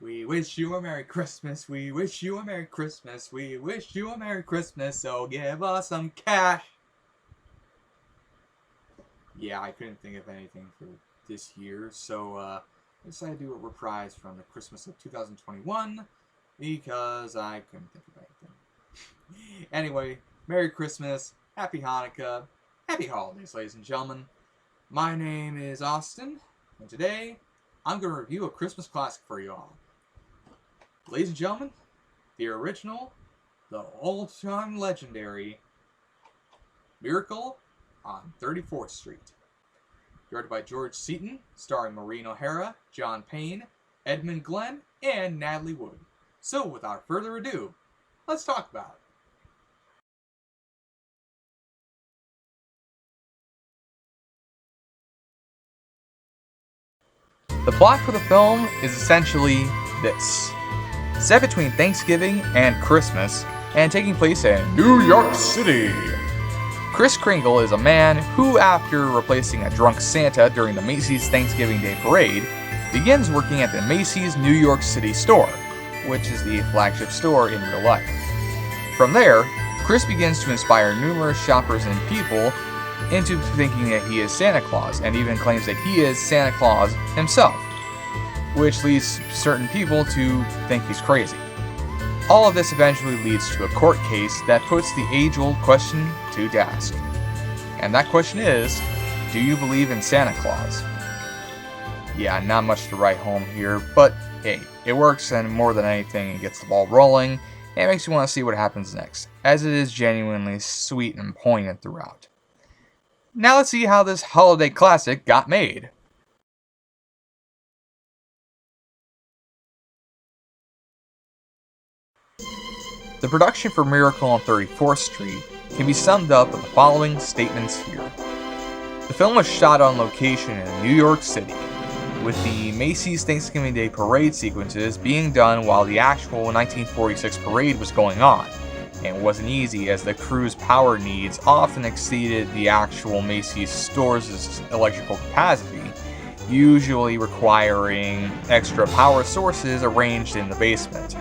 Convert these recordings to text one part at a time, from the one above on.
We wish you a Merry Christmas, we wish you a Merry Christmas, we wish you a Merry Christmas, so give us some cash. Yeah, I couldn't think of anything for this year, so I decided to do a reprise from the Christmas of 2021 because I couldn't think of anything. Anyway, Merry Christmas, Happy Hanukkah, Happy Holidays, ladies and gentlemen. My name is Austin, and today I'm going to review a Christmas classic for you all. Ladies and gentlemen, the original, the all-time legendary Miracle on 34th Street. Directed by George Seaton, starring Maureen O'Hara, John Payne, Edmund Glenn, and Natalie Wood. So, without further ado, let's talk about it. The plot for the film is essentially this. Set between Thanksgiving and Christmas, and taking place in New York City. Kris Kringle is a man who, after replacing a drunk Santa during the Macy's Thanksgiving Day Parade, begins working at the Macy's New York City store, which is the flagship store in real life. From there, Kris begins to inspire numerous shoppers and people into thinking that he is Santa Claus, and even claims that he is Santa Claus himself, which leads certain people to think he's crazy. All of this eventually leads to a court case that puts the age-old question to task. And that question is, do you believe in Santa Claus? Yeah, not much to write home here, but hey, it works, and more than anything, it gets the ball rolling, and it makes you want to see what happens next, as it is genuinely sweet and poignant throughout. Now let's see how this holiday classic got made. The production for Miracle on 34th Street can be summed up with the following statements here. The film was shot on location in New York City, with the Macy's Thanksgiving Day Parade sequences being done while the actual 1946 parade was going on, and it wasn't easy as the crew's power needs often exceeded the actual Macy's store's electrical capacity, usually requiring extra power sources arranged in the basement.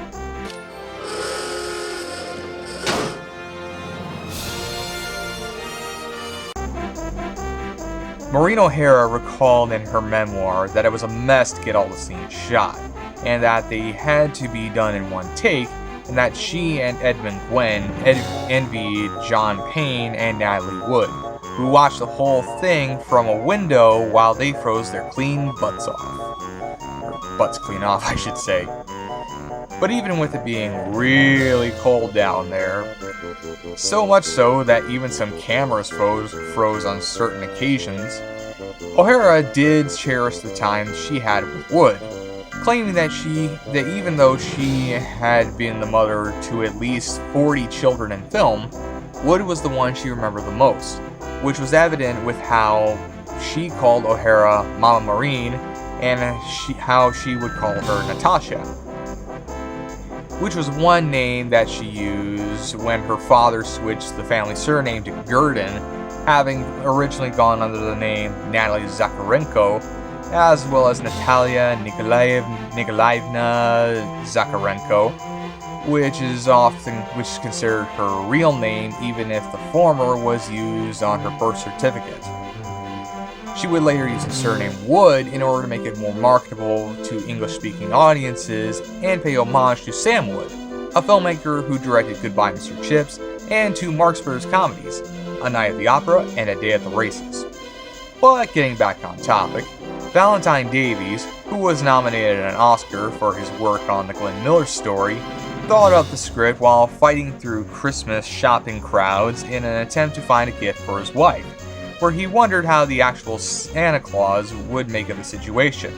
Maureen O'Hara recalled in her memoir that it was a mess to get all the scenes shot, and that they had to be done in one take, and that she and Edmund Glenn envied John Payne and Natalie Wood, who watched the whole thing from a window while they froze their clean butts off. Or butts clean off, I should say. But even with it being really cold down there, so much so that even some cameras froze on certain occasions, O'Hara did cherish the time she had with Wood, claiming that even though she had been the mother to at least 40 children in film, Wood was the one she remembered the most, which was evident with how she called O'Hara Mama Maureen and how she would call her Natasha, which was one name that she used when her father switched the family surname to Gurdon, having originally gone under the name Natalie Zakharenko, as well as Natalia Nikolaevna Zakharenko, which is considered her real name, even if the former was used on her birth certificate. She would later use the surname Wood in order to make it more marketable to English-speaking audiences and pay homage to Sam Wood, a filmmaker who directed Goodbye Mr. Chips and two Marx Brothers comedies, A Night at the Opera and A Day at the Races. But getting back on topic, Valentine Davies, who was nominated an Oscar for his work on the Glenn Miller story, thought up the script while fighting through Christmas shopping crowds in an attempt to find a gift for his wife, where he wondered how the actual Santa Claus would make of the situation.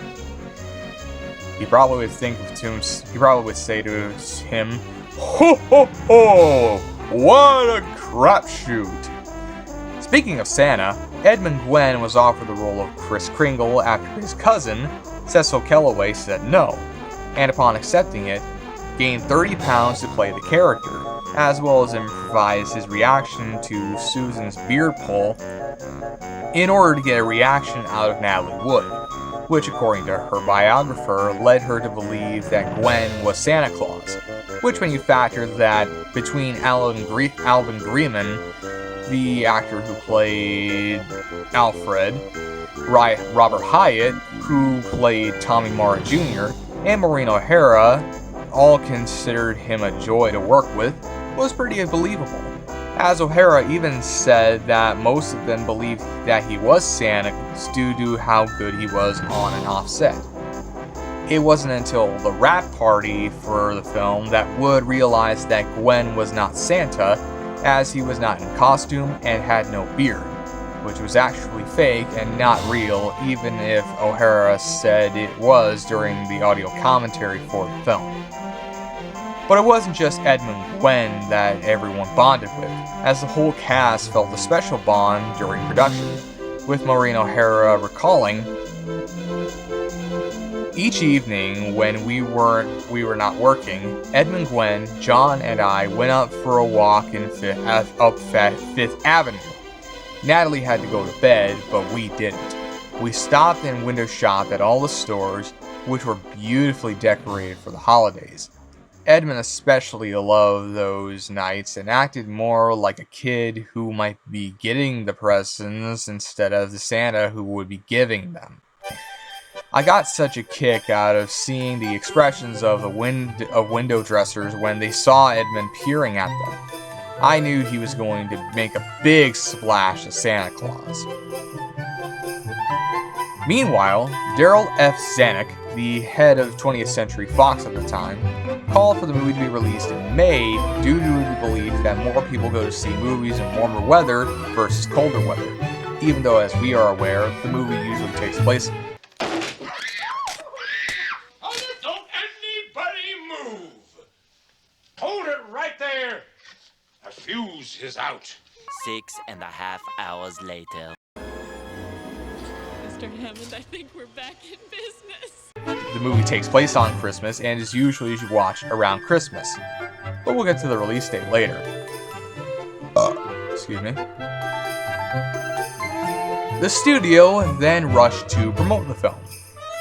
He probably would say to him, "Ho ho ho! What a crapshoot!" Speaking of Santa, Edmund Gwenn was offered the role of Kris Kringle after his cousin, Cecil Kellaway, said no, and upon accepting it, gained 30 pounds to play the character, as well as improvise his reaction to Susan's beard pull in order to get a reaction out of Natalie Wood. which according to her biographer led her to believe that Gwen was Santa Claus, which when you factor that between Alvin Greeman, the actor who played Alfred, Robert Hyatt, who played Tommy Mara Jr., and Maureen O'Hara, all considered him a joy to work with, was pretty believable. As O'Hara even said that most of them believed that he was Santa due to how good he was on and off set. It wasn't until the wrap party for the film that Wood realized that Gwen was not Santa, as he was not in costume and had no beard, which was actually fake and not real, even if O'Hara said it was during the audio commentary for the film. But it wasn't just Edmund Gwen that everyone bonded with, as the whole cast felt a special bond during production, with Maureen O'Hara recalling, "Each evening when we were not working, Edmund Gwen, John, and I went up for a walk in Fifth Avenue. Natalie had to go to bed, but we didn't. We stopped and window shopped at all the stores, which were beautifully decorated for the holidays. Edmund especially loved those nights and acted more like a kid who might be getting the presents instead of the Santa who would be giving them. I got such a kick out of seeing the expressions of the window dressers when they saw Edmund peering at them. I knew he was going to make a big splash as Santa Claus." Meanwhile, Daryl F. Zanuck, the head of 20th Century Fox at the time, called for the movie to be released in May due to the belief that more people go to see movies in warmer weather versus colder weather, even though, as we are aware, the movie usually takes place. Don't anybody move! Hold it right there! The fuse is out. 6.5 hours later. Mr. Hammond, I think we're back in business. The movie takes place on Christmas and is usually watched around Christmas, but we'll get to the release date later. Excuse me. The studio then rushed to promote the film,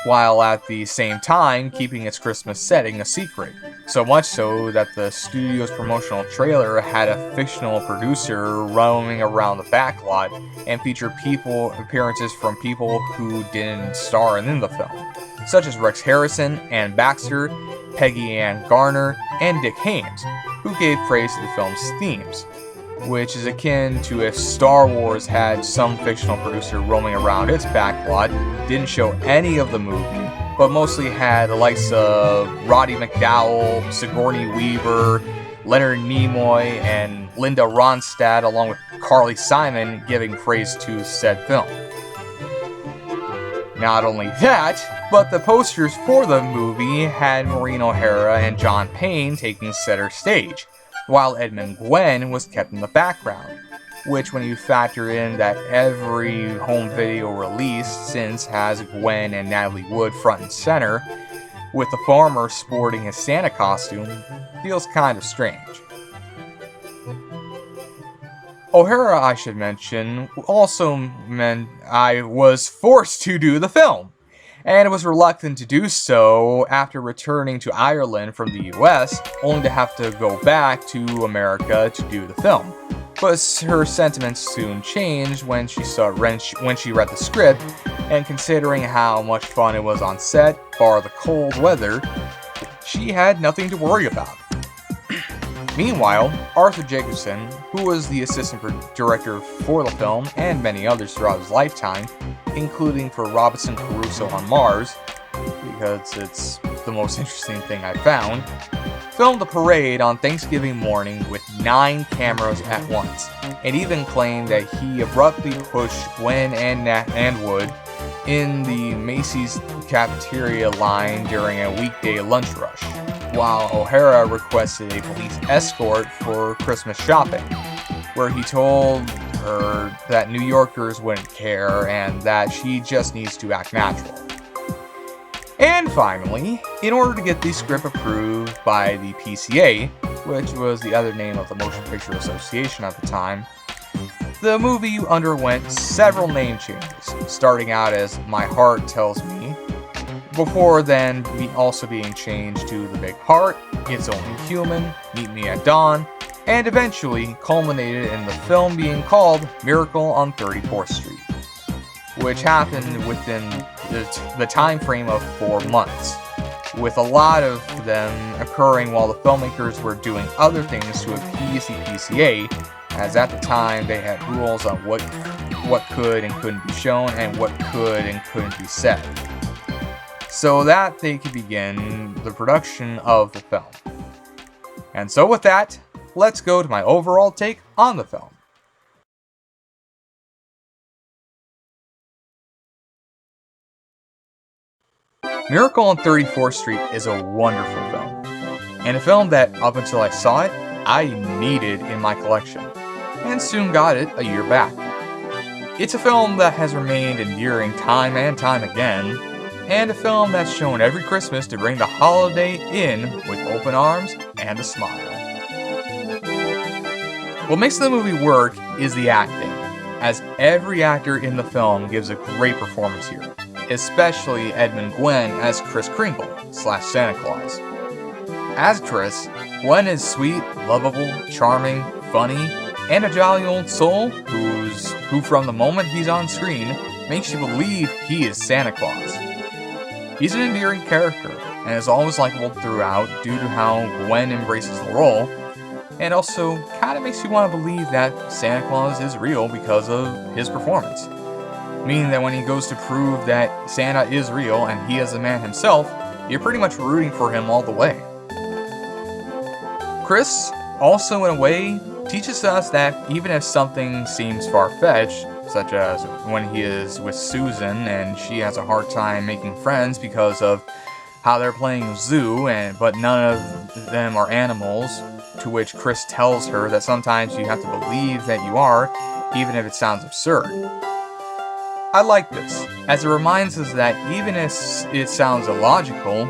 while at the same time keeping its Christmas setting a secret, so much so that the studio's promotional trailer had a fictional producer roaming around the backlot and featured appearances from people who didn't star in the film, such as Rex Harrison, Ann Baxter, Peggy Ann Garner, and Dick Haymes, who gave praise to the film's themes, which is akin to if Star Wars had some fictional producer roaming around its backlot, didn't show any of the movie, but mostly had the likes of Roddy McDowell, Sigourney Weaver, Leonard Nimoy, and Linda Ronstadt, along with Carly Simon, giving praise to said film. Not only that, but the posters for the movie had Maureen O'Hara and John Payne taking center stage, while Edmund Gwen was kept in the background, which when you factor in that every home video released since has Gwen and Natalie Wood front and center, with the farmer sporting his Santa costume, feels kind of strange. O'Hara, I should mention, also meant I was forced to do the film, and was reluctant to do so after returning to Ireland from the US, only to have to go back to America to do the film. But her sentiments soon changed when she read the script, and considering how much fun it was on set, bar the cold weather, she had nothing to worry about. Meanwhile, Arthur Jacobson, who was the assistant director for the film and many others throughout his lifetime, including for Robinson Crusoe on Mars, because it's the most interesting thing I found, filmed the parade on Thanksgiving morning with 9 cameras at once, and even claimed that he abruptly pushed Gwen and Wood in the Macy's cafeteria line during a weekday lunch rush, while O'Hara requested a police escort for Christmas shopping, where he told her that New Yorkers wouldn't care and that she just needs to act natural. And finally, in order to get the script approved by the PCA, which was the other name of the Motion Picture Association at the time, the movie underwent several name changes, starting out as My Heart Tells Me, before then also being changed to The Big Heart, It's Only Human, Meet Me at Dawn, and eventually culminated in the film being called Miracle on 34th Street, which happened within the time frame of 4 months, with a lot of them occurring while the filmmakers were doing other things to appease the PCA, as at the time they had rules on what could and couldn't be shown and what could and couldn't be said, so that they could begin the production of the film. And so with that, let's go to my overall take on the film. Miracle on 34th Street is a wonderful film, and a film that, up until I saw it, I needed in my collection, and soon got it a year back. It's a film that has remained endearing time and time again, and a film that's shown every Christmas to bring the holiday in with open arms and a smile. What makes the movie work is the acting, as every actor in the film gives a great performance here, especially Edmund Gwenn as Kris Kringle / Santa Claus. As Kris, Gwenn is sweet, lovable, charming, funny, and a jolly old soul who from the moment he's on screen makes you believe he is Santa Claus. He's an endearing character, and is always likable throughout due to how Gwenn embraces the role, and also kinda makes you want to believe that Santa Claus is real because of his performance. Meaning that when he goes to prove that Santa is real and he is the man himself, you're pretty much rooting for him all the way. Kris, also in a way, teaches us that even if something seems far-fetched, such as when he is with Susan and she has a hard time making friends because of how they're playing zoo, but none of them are animals, to which Kris tells her that sometimes you have to believe that you are, even if it sounds absurd. I like this, as it reminds us that even if it sounds illogical,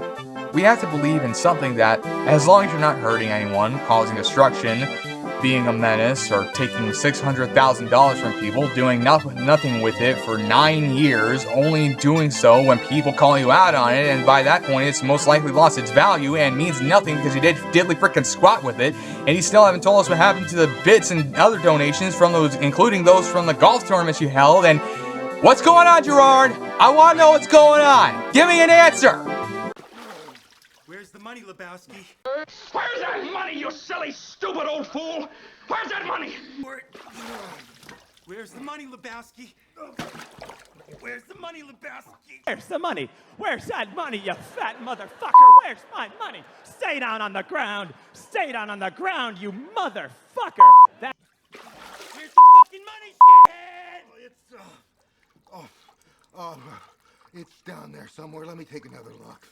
we have to believe in something that, as long as you're not hurting anyone, causing destruction, being a menace, or taking $600,000 from people, doing nothing with it for 9 years, only doing so when people call you out on it, and by that point it's most likely lost its value and means nothing because you did diddly frickin' squat with it, and you still haven't told us what happened to the bits and other donations from those, including those from the golf tournaments you held, and what's going on, Jirard? I want to know what's going on. Give me an answer. Where's the money, Lebowski? Where's that money, you silly, stupid old fool? Where's that money? Where's the money, Lebowski? Where's the money, Lebowski? Where's the money? Where's that money, you fat motherfucker? Where's my money? Stay down on the ground. Stay down on the ground, you motherfucker. Where's the fucking money, shithead? It's down there somewhere. Let me take another look.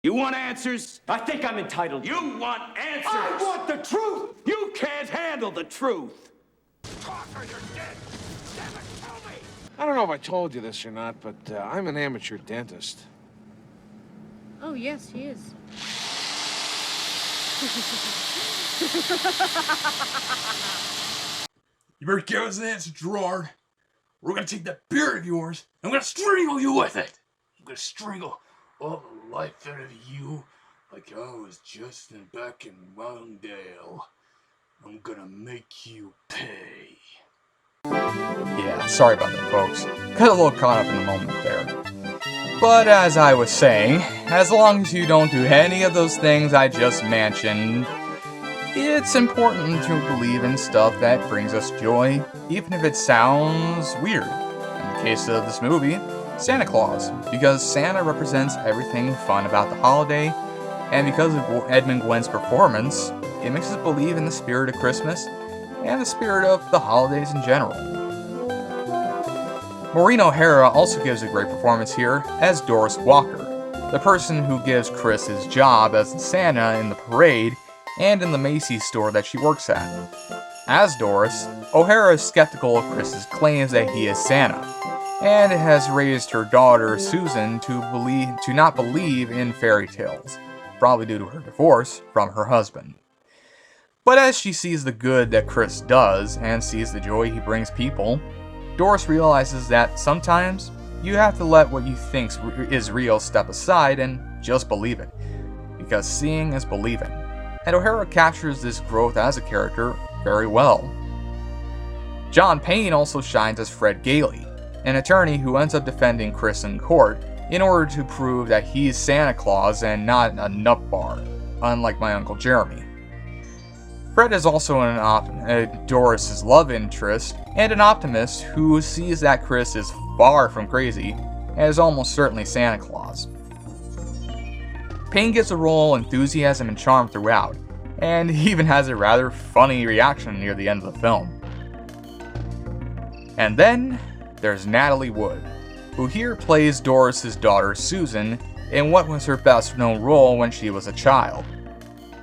You want answers? I think I'm entitled. You want answers? I want the truth! You can't handle the truth. Talk or you're dead. Damn it, tell me. I don't know if I told you this or not, but I'm an amateur dentist. Oh, yes, he is. You better give us an answer, Jirard. We're gonna take that beard of yours, and I'm gonna strangle you with it. I'm gonna strangle all the life out of you like I was Justin back in Moundale. I'm gonna make you pay. Yeah, sorry about that, folks. Got a little caught up in the moment there. But as I was saying, as long as you don't do any of those things I just mentioned, it's important to believe in stuff that brings us joy, even if it sounds weird. In the case of this movie, Santa Claus, because Santa represents everything fun about the holiday, and because of Edmund Gwenn's performance, it makes us believe in the spirit of Christmas and the spirit of the holidays in general. Maureen O'Hara also gives a great performance here as Doris Walker, the person who gives Kris his job as the Santa in the parade and in the Macy's store that she works at. As Doris, O'Hara is skeptical of Kris's claims that he is Santa, and has raised her daughter Susan to not believe in fairy tales, probably due to her divorce from her husband. But as she sees the good that Kris does and sees the joy he brings people, Doris realizes that sometimes you have to let what you think is real step aside and just believe it. Because seeing is believing. And O'Hara captures this growth as a character very well. John Payne also shines as Fred Gailey, an attorney who ends up defending Chris in court in order to prove that he's Santa Claus and not a nut bar, unlike my Uncle Jeremy. Fred is also Doris's love interest and an optimist who sees that Chris is far from crazy and is almost certainly Santa Claus. Payne gets a role enthusiasm and charm throughout, and he even has a rather funny reaction near the end of the film. And then there's Natalie Wood, who here plays Doris's daughter Susan in what was her best known role when she was a child.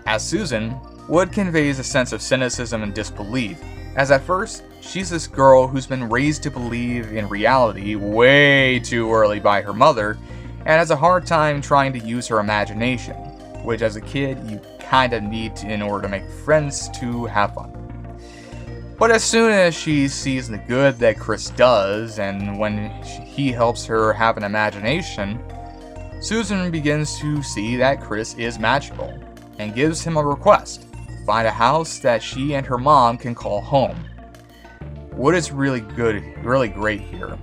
As Susan, Wood conveys a sense of cynicism and disbelief, as at first, she's this girl who's been raised to believe in reality way too early by her mother, and has a hard time trying to use her imagination, which as a kid you kinda need in order to make friends to have fun. But as soon as she sees the good that Chris does, and when he helps her have an imagination, Susan begins to see that Chris is magical, and gives him a request: find a house that she and her mom can call home. Wood is really great here,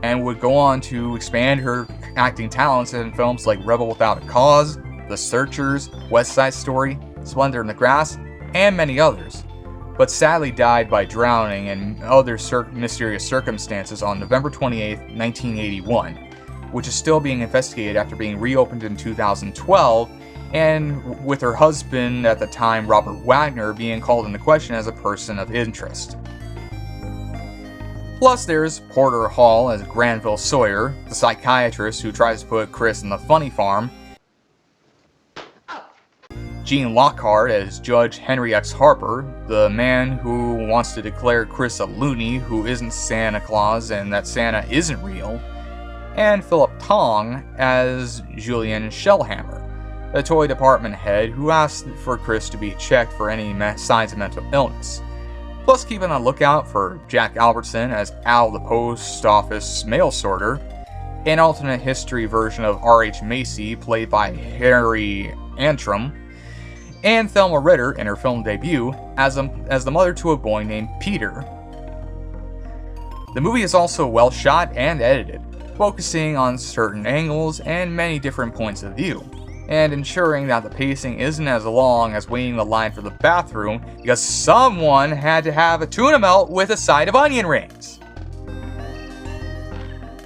and would go on to expand her acting talents in films like Rebel Without a Cause, The Searchers, West Side Story, Splendor in the Grass, and many others, but sadly died by drowning and other mysterious circumstances on November 28, 1981, which is still being investigated after being reopened in 2012, and with her husband at the time, Robert Wagner, being called into question as a person of interest. Plus there's Porter Hall as Granville Sawyer, the psychiatrist who tries to put Chris in the funny farm, Gene Lockhart as Judge Henry X. Harper, the man who wants to declare Chris a loony who isn't Santa Claus and that Santa isn't real, and Philip Tong as Julian Shellhammer, the toy department head who asks for Chris to be checked for any signs of mental illness. Plus keeping a lookout for Jack Albertson as Al the post office mail sorter, an alternate history version of R.H. Macy played by Harry Antrim, and Thelma Ritter in her film debut as the mother to a boy named Peter. The movie is also well shot and edited, focusing on certain angles and many different points of view, and ensuring that the pacing isn't as long as waiting the line for the bathroom because someone had to have a tuna melt with a side of onion rings.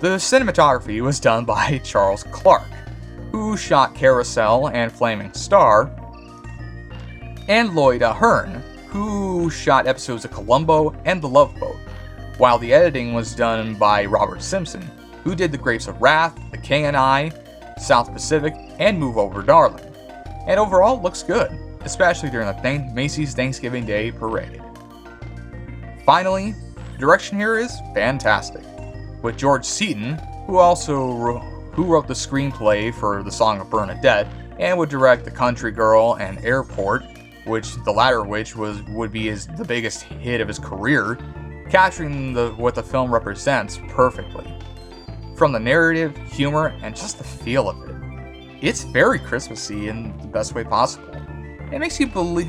The cinematography was done by Charles Clark, who shot Carousel and Flaming Star, and Lloyd Ahern, who shot episodes of Columbo and The Love Boat, while the editing was done by Robert Simpson, who did The Grapes of Wrath, The King and I, South Pacific, and Move Over Darling, and overall looks good, especially during the Macy's Thanksgiving Day Parade. Finally, the direction here is fantastic, with George Seaton, who wrote the screenplay for The Song of Bernadette, and would direct The Country Girl and Airport, which the latter of which would be the biggest hit of his career, capturing what the film represents perfectly. From the narrative, humor, and just the feel of it. It's very Christmassy in the best way possible. It makes you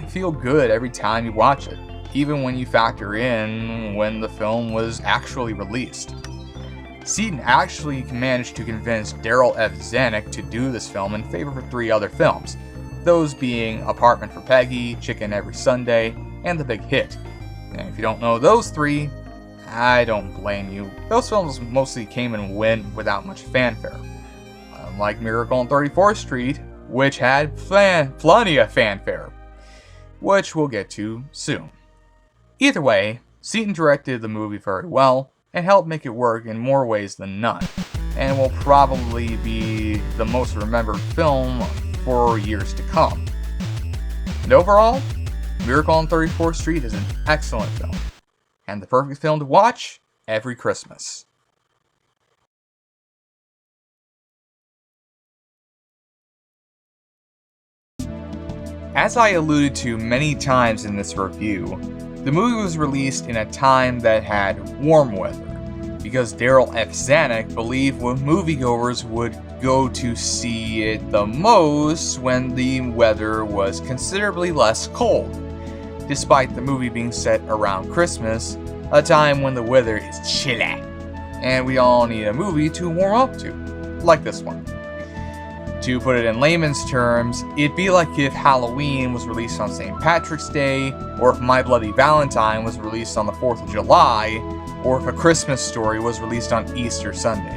feel good every time you watch it, even when you factor in when the film was actually released. Seaton actually managed to convince Daryl F. Zanuck to do this film in favor of 3 other films, those being Apartment for Peggy, Chicken Every Sunday, and The Big Hit. And if you don't know those 3, I don't blame you. Those films mostly came and went without much fanfare. Unlike Miracle on 34th Street, which had plenty of fanfare, which we'll get to soon. Either way, Seaton directed the movie very well, and helped make it work in more ways than none, and will probably be the most remembered film for years to come. And overall, Miracle on 34th Street is an excellent film, and the perfect film to watch every Christmas. As I alluded to many times in this review, the movie was released in a time that had warm weather, because Daryl F. Zanuck believed moviegoers would go to see it the most when the weather was considerably less cold, despite the movie being set around Christmas, a time when the weather is chilly, and we all need a movie to warm up to, like this one. To put it in layman's terms, it'd be like if Halloween was released on St. Patrick's Day, or if My Bloody Valentine was released on the 4th of July, or if A Christmas Story was released on Easter Sunday.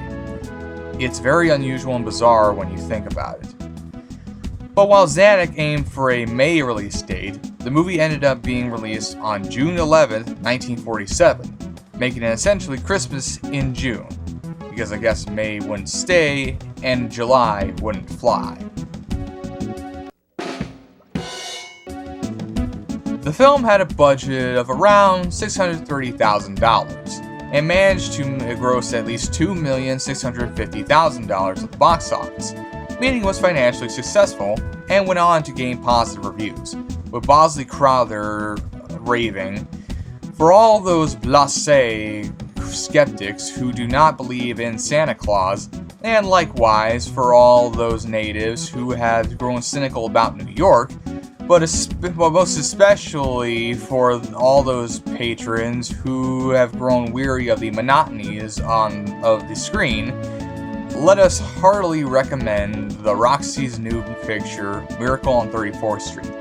It's very unusual and bizarre when you think about it. But while Zanuck aimed for a May release date, the movie ended up being released on June 11th, 1947, making it essentially Christmas in June, because I guess May wouldn't stay and July wouldn't fly. The film had a budget of around $630,000 and managed to gross at least $2,650,000 at the box office, meaning it was financially successful and went on to gain positive reviews, with Bosley Crowther raving, "For all those blasé skeptics who do not believe in Santa Claus, and likewise for all those natives who have grown cynical about New York, but most especially for all those patrons who have grown weary of the monotonies of the screen, let us heartily recommend the Roxy's new picture, Miracle on 34th Street.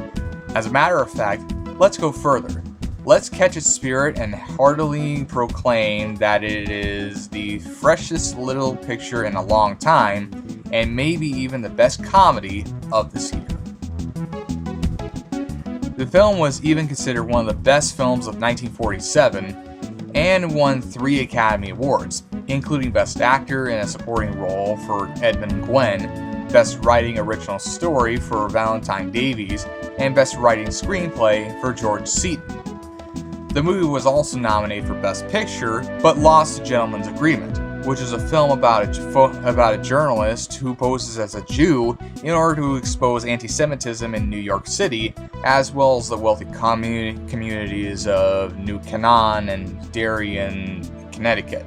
As a matter of fact, let's go further. Let's catch its spirit and heartily proclaim that it is the freshest little picture in a long time, and maybe even the best comedy of this year." The film was even considered one of the best films of 1947 and won 3 Academy Awards, including Best Actor in a Supporting Role for Edmund Gwenn, Best Writing Original Story for Valentine Davies, and Best Writing Screenplay for George Seaton. The movie was also nominated for Best Picture, but lost to Gentleman's Agreement, which is a film about a journalist who poses as a Jew in order to expose anti-Semitism in New York City, as well as the wealthy communities of New Canaan and Darien, Connecticut,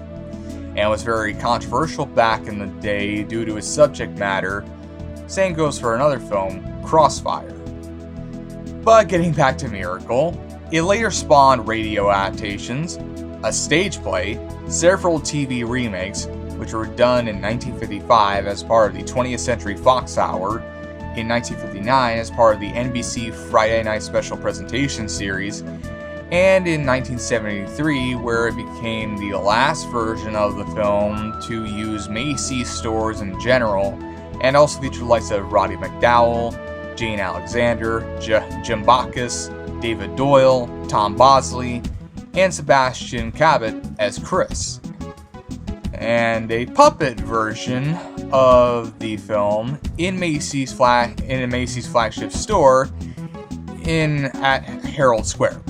and was very controversial back in the day due to its subject matter. Same goes for another film, Crossfire. But getting back to Miracle, it later spawned radio adaptations, a stage play, several TV remakes, which were done in 1955 as part of the 20th Century Fox Hour, in 1959 as part of the NBC Friday Night Special Presentation series, and in 1973 where it became the last version of the film to use Macy's stores in general, and also featured the likes of Roddy McDowall, Jane Alexander, Jim Backus, David Doyle, Tom Bosley, and Sebastian Cabot as Chris. And a puppet version of the film in a Macy's flagship store at Herald Square.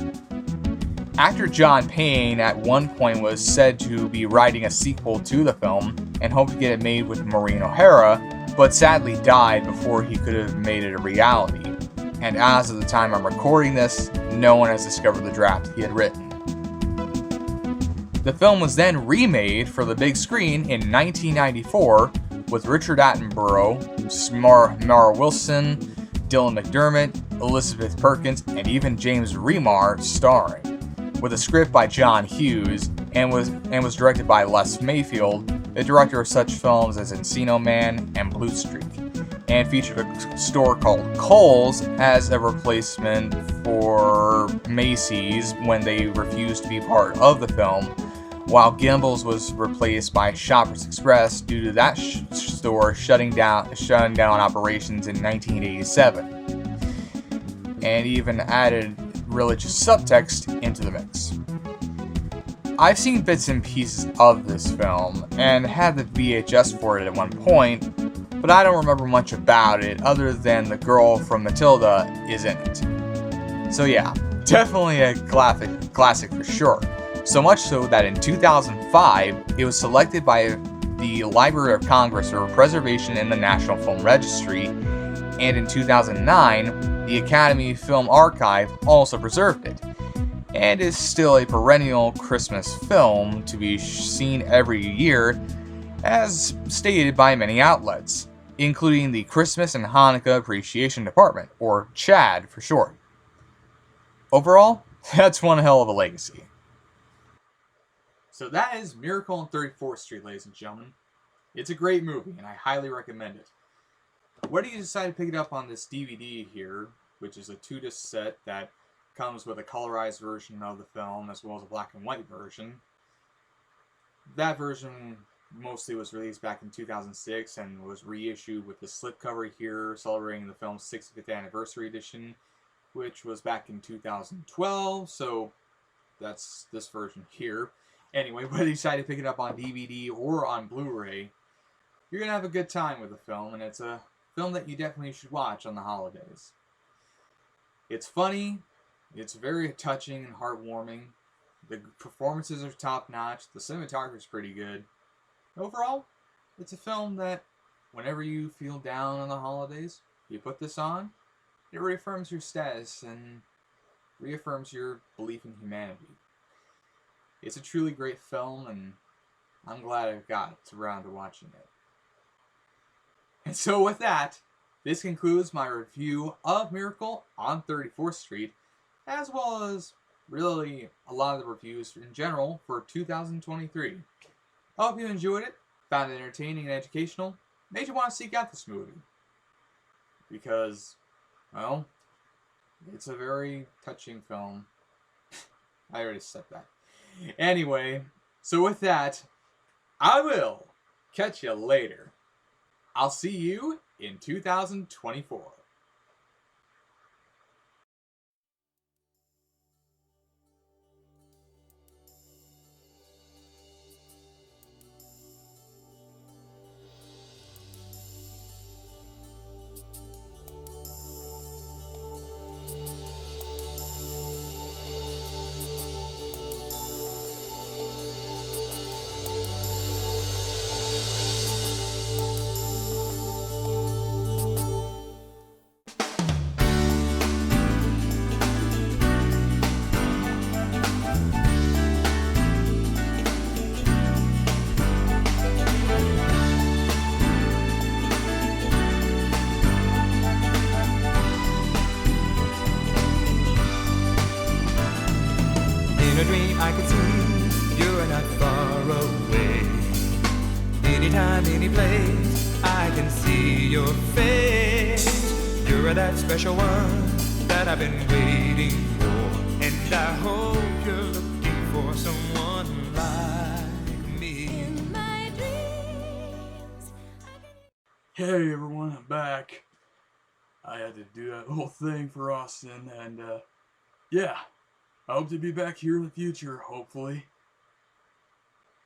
Actor John Payne at one point was said to be writing a sequel to the film and hoped to get it made with Maureen O'Hara, but sadly died before he could have made it a reality. And as of the time I'm recording this, no one has discovered the draft he had written. The film was then remade for the big screen in 1994 with Richard Attenborough, Mara Wilson, Dylan McDermott, Elizabeth Perkins, and even James Remar starring, with a script by John Hughes and was directed by Les Mayfield, the director of such films as Encino Man and Blue Streak, and featured a store called Kohl's as a replacement for Macy's when they refused to be part of the film, while Gimbel's was replaced by Shoppers Express due to that store shutting down operations in 1987, and even added religious subtext into the mix. I've seen bits and pieces of this film, and had the VHS for it at one point, but I don't remember much about it other than the girl from Matilda is in it. So yeah, definitely a classic for sure. So much so that in 2005, it was selected by the Library of Congress for preservation in the National Film Registry, and in 2009, the Academy Film Archive also preserved it. and is still a perennial Christmas film to be seen every year, as stated by many outlets, including the Christmas and Hanukkah Appreciation Department, or CHAD for short. Overall, that's one hell of a legacy. So that is Miracle on 34th Street, ladies and gentlemen. It's a great movie, and I highly recommend it. Whether you decide to pick it up on this DVD here, which is a 2-disc set that comes with a colorized version of the film as well as a black and white version. That version mostly was released back in 2006 and was reissued with the slipcover here celebrating the film's 65th anniversary edition, which was back in 2012, so that's this version here. Anyway, whether you decide to pick it up on DVD or on Blu-ray, you're going to have a good time with the film, and it's a film that you definitely should watch on the holidays. It's funny, it's very touching and heartwarming, the performances are top-notch, the cinematography is pretty good. Overall, it's a film that, whenever you feel down on the holidays, you put this on, it reaffirms your status and reaffirms your belief in humanity. It's a truly great film, and I'm glad I got around to watching it. And so with that, this concludes my review of Miracle on 34th Street, as well as really a lot of the reviews in general for 2023. I hope you enjoyed it, found it entertaining and educational, made you want to seek out this movie. Because, well, it's a very touching film. I already said that. Anyway, so with that, I will catch you later. I'll see you in 2024. In a dream I can see you're not far away. Anytime, any place, I can see your face. You're that special one that I've been waiting for, and I hope you're looking for someone like me. In my dreams, Hey everyone, I'm back. I had to do that whole thing for Austin, and yeah, I hope to be back here in the future, hopefully.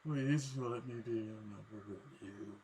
Please let me be in another review.